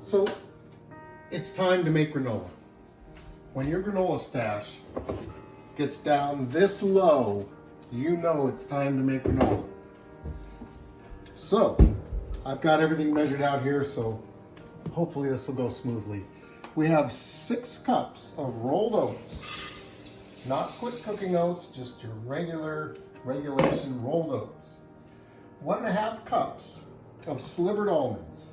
So it's time to make granola. When your granola stash gets down this low, you know it's time to make granola. So I've got everything measured out here, so hopefully this will go smoothly. We have 6 cups of rolled oats, not quick cooking oats, just your regulation rolled oats. 1.5 cups of slivered almonds.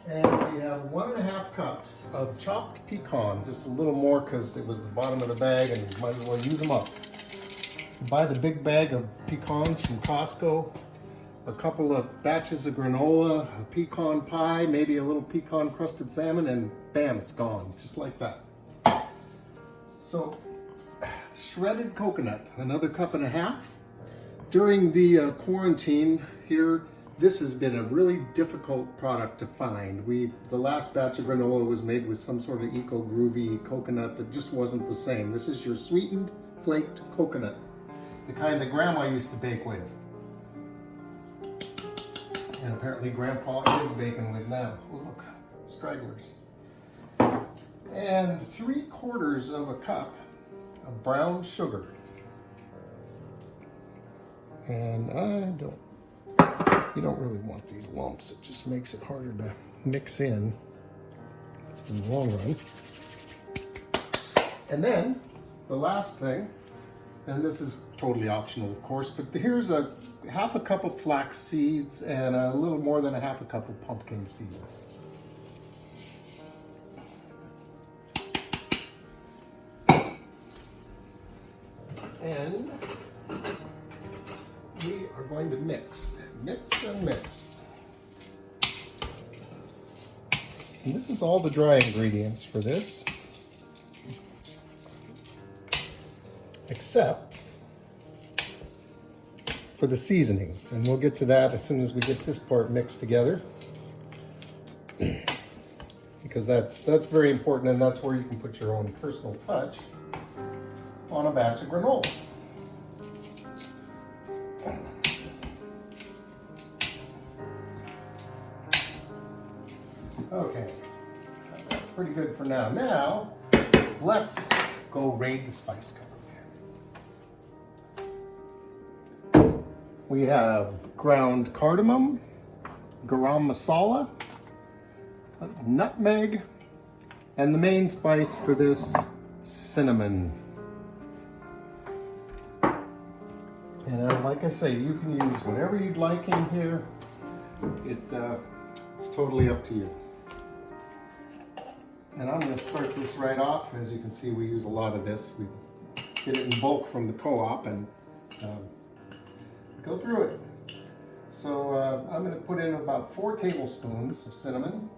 And we have 1.5 cups of chopped pecans. This is a little more because it was the bottom of the bag and might as well use them up. Buy the big bag of pecans from Costco, a couple of batches of granola, a pecan pie, maybe a little pecan crusted salmon, and bam, it's gone, just like that. So, shredded coconut, another 1.5 cups. During the quarantine here, this has been a really difficult product to find. The last batch of granola was made with some sort of eco-groovy coconut that just wasn't the same. This is your sweetened, flaked coconut, the kind that Grandma used to bake with. And apparently Grandpa is baking with now. Oh, look, stragglers. And 3/4 cup of brown sugar. And you don't really want these lumps. It just makes it harder to mix in the long run. And then the last thing, and this is totally optional of course, but here's a 1/2 cup of flax seeds and a little more than 1/2 cup of pumpkin seeds. And we are going to mix and mix. And this is all the dry ingredients for this, except for the seasonings. And we'll get to that as soon as we get this part mixed together, because that's very important, and that's where you can put your own personal touch on a batch of granola. Okay, that's pretty good for now. Now, let's go raid the spice cupboard. We have ground cardamom, garam masala, nutmeg, and the main spice for this, cinnamon. And like I say, you can use whatever you'd like in here. It's totally up to you. And I'm going to start this right off. As you can see, we use a lot of this. We get it in bulk from the co-op and go through it. So I'm going to put in about 4 tablespoons of cinnamon.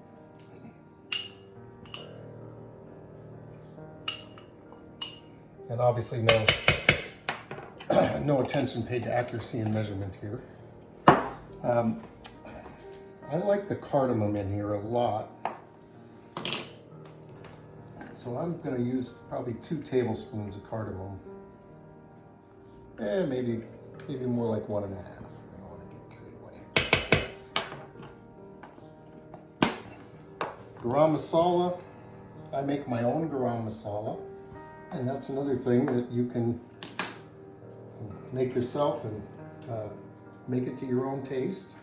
And obviously no attention paid to accuracy and measurement here. I like the cardamom in here a lot. So I'm going to use probably 2 tablespoons of cardamom. And maybe more like 1.5. I don't want to get carried away. Garam masala. I make my own garam masala. And that's another thing that you can make yourself and make it to your own taste.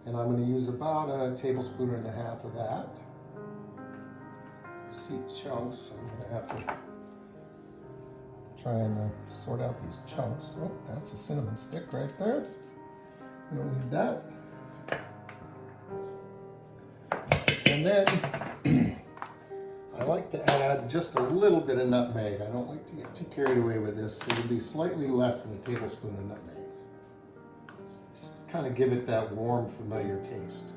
And I'm going to use about 1.5 tablespoons of that. See chunks, I'm going to have to try and sort out these chunks. Oh, that's a cinnamon stick right there. We don't need that. And then I like to add just a little bit of nutmeg. I don't like to get too carried away with this. So it'll be slightly less than 1 tablespoon of nutmeg. Just to kind of give it that warm, familiar taste.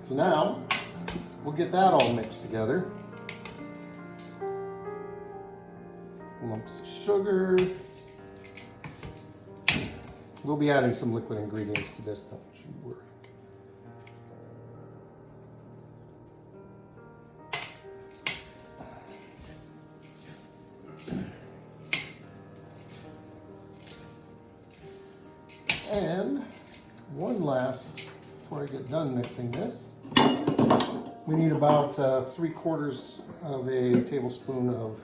So now, we'll get that all mixed together. Lumps of sugar. We'll be adding some liquid ingredients to this, don't you worry. one last, before I get done mixing this, we need about 3/4 of a tablespoon of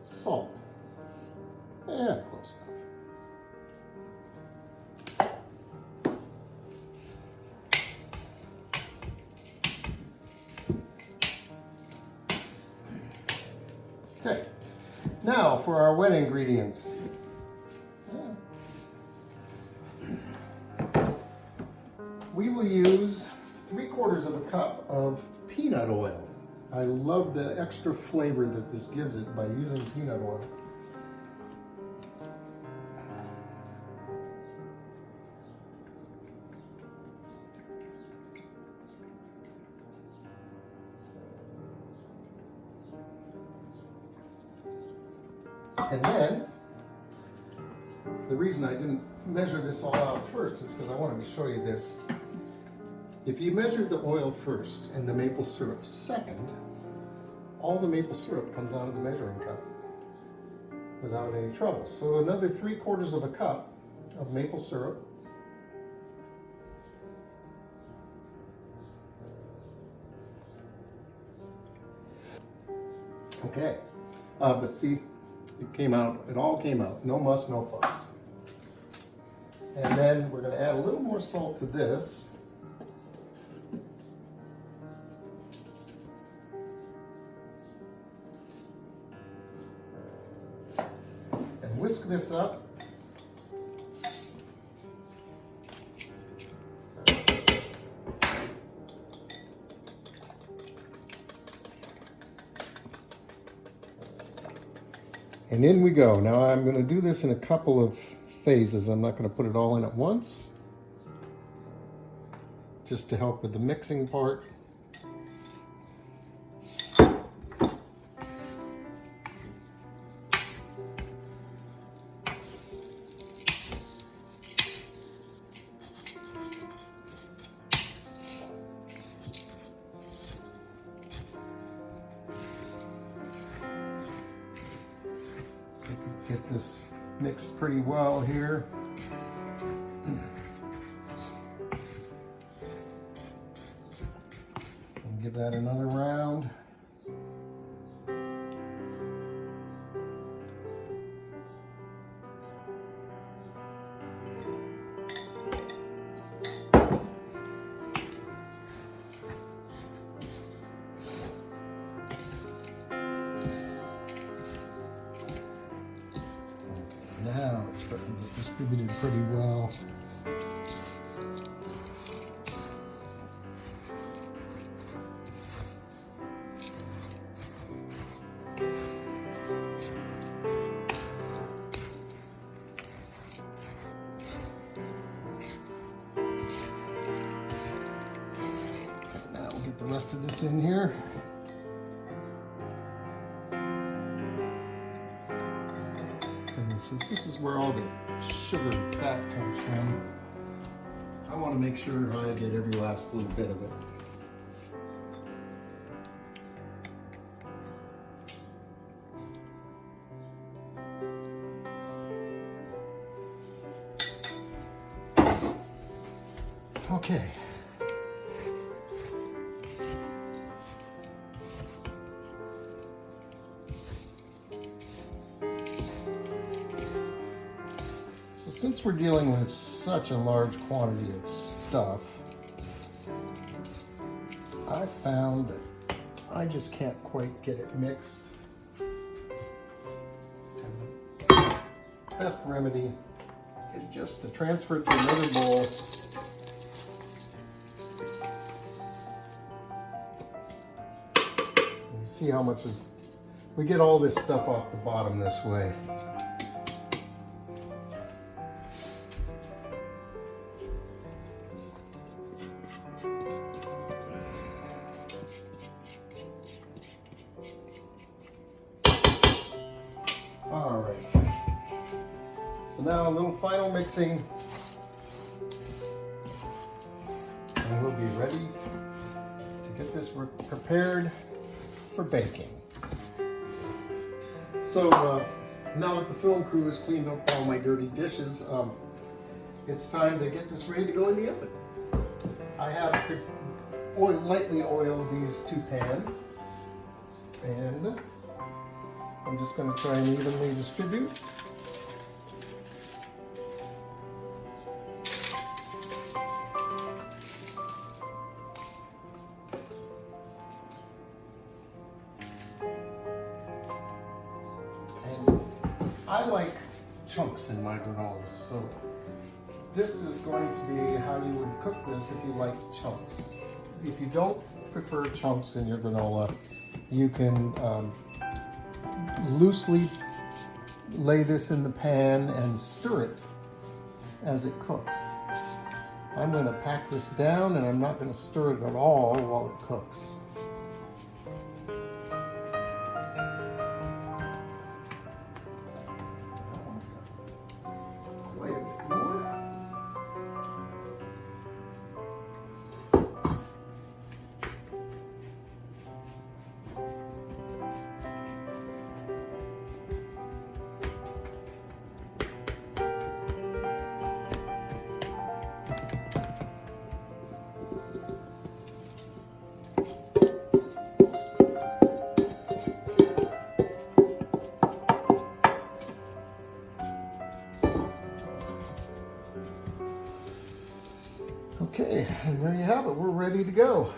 salt. Yeah, close enough. Okay, now for our wet ingredients. We will use 3/4 of a cup of peanut oil. I love the extra flavor that this gives it by using peanut oil. And then, the reason I didn't measure this all out first is because I wanted to show you this. If you measure the oil first and the maple syrup second, all the maple syrup comes out of the measuring cup without any trouble. So another 3/4 of a cup of maple syrup. Okay, but see, it all came out. No muss, no fuss. And then we're going to add a little more salt to this. And whisk this up. And in we go. Now I'm going to do this in a couple of phases. I'm not going to put it all in at once, just to help with the mixing part. Get this mixed pretty well here. And give that another round. Now it's starting to get distributed pretty well. Now we'll get the rest of this in here. Since this is where all the sugar and fat comes from, I want to make sure I get every last little bit of it. Okay. Since we're dealing with such a large quantity of stuff, I found that I just can't quite get it mixed. And the best remedy is just to transfer it to another bowl. And you see how much we get all this stuff off the bottom this way. All right, so now a little final mixing, and we'll be ready to get this prepared for baking. So now that the film crew has cleaned up all my dirty dishes, it's time to get this ready to go in the oven. I have lightly oiled these 2 pans, and I'm just going to try and evenly distribute. And I like chunks in my granolas, so this is going to be how you would cook this if you like chunks. If you don't prefer chunks in your granola, you can loosely lay this in the pan and stir it as it cooks. I'm going to pack this down and I'm not going to stir it at all while it cooks. That one's got quite a bit more. Okay, and there you have it. We're ready to go.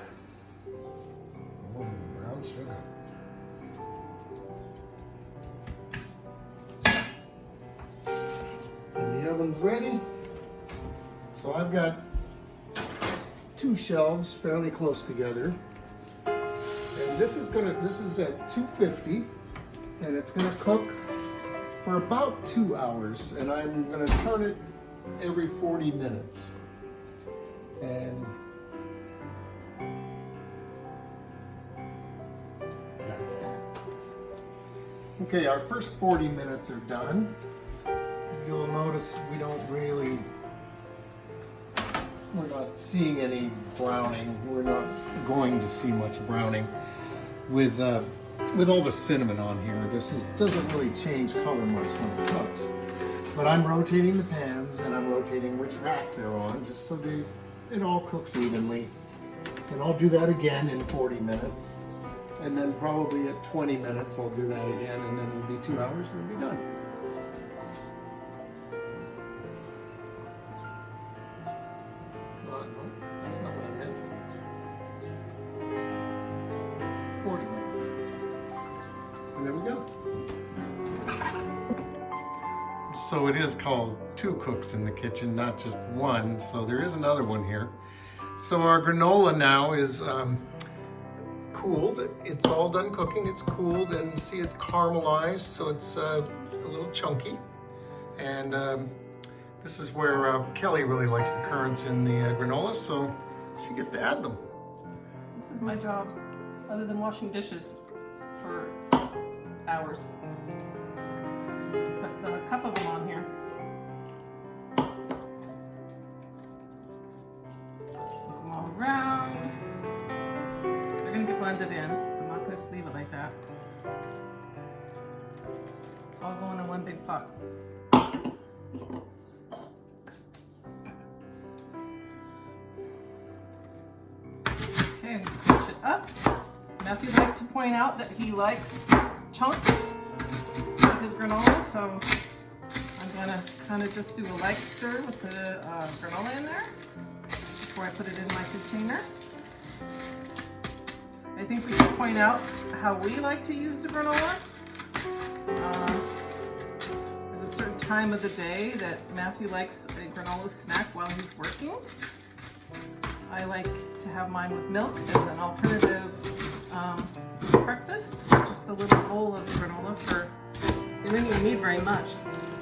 Brown sugar. And the oven's ready. So I've got 2 shelves fairly close together. And this is at 250, and it's gonna cook for about 2 hours, and I'm gonna turn it every 40 minutes. And that's that. Okay, our first 40 minutes are done. You'll notice we're not seeing any browning. We're not going to see much browning with all the cinnamon on here. Doesn't really change color much when it cooks. But I'm rotating the pans and I'm rotating which rack they're on, just so it all cooks evenly. And I'll do that again in 40 minutes. And then probably at 20 minutes I'll do that again, and then it'll be 2 hours and it'll be done. No, that's not what I meant. 40 minutes. And there we go. So it is called 2 cooks in the kitchen, not just 1. So there is another one here. So our granola now is cooled. It's all done cooking. It's cooled, and see it caramelized, so it's a little chunky. And this is where Kelly really likes the currants in the granola, so she gets to add them. This is my job, other than washing dishes for hours. Put a cup of them on here. Sprinkle them all around. They're going to get blended in. I'm not going to just leave it like that. It's all going in one big pot. Okay, push it up. Matthew liked to point out that he likes chunks of his granola, so I'm gonna kind of just do a light stir with the granola in there before I put it in my container. I think we should point out how we like to use the granola. There's a certain time of the day that Matthew likes a granola snack while he's working. I like to have mine with milk as an alternative breakfast. Just a little bowl of granola for, you don't even need very much.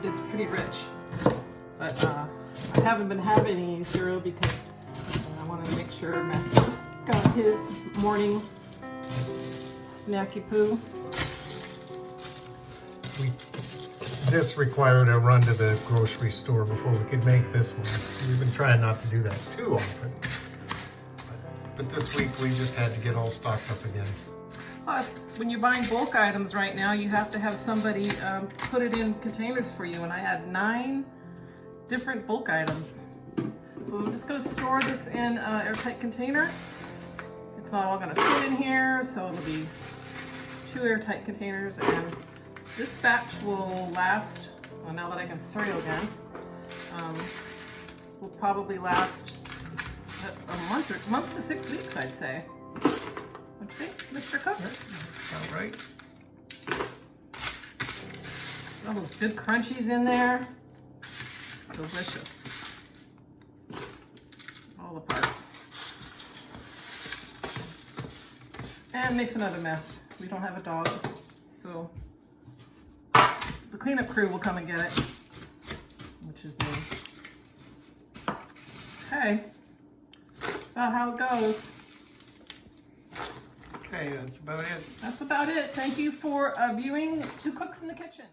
It's pretty rich. But I haven't been having any cereal because I want to make sure Matthew got his morning snacky poo. This required a run to the grocery store before we could make this one. We've been trying not to do that too often. But this week we just had to get all stocked up again. Plus, when you're buying bulk items right now, you have to have somebody put it in containers for you. And I had 9 different bulk items. So I'm just gonna store this in an airtight container. It's not all gonna fit in here, so it'll be 2 airtight containers, and this batch will last, well, now that I can cereal again, will probably last a month to 6 weeks, I'd say. What do you think, Mr. Cook? All right. All those good crunchies in there. Delicious. All the parts. And makes another mess. We don't have a dog, so the cleanup crew will come and get it, which is me. Okay, that's about how it goes. Okay, that's about it. That's about it. Thank you for viewing Two Cooks in the Kitchen.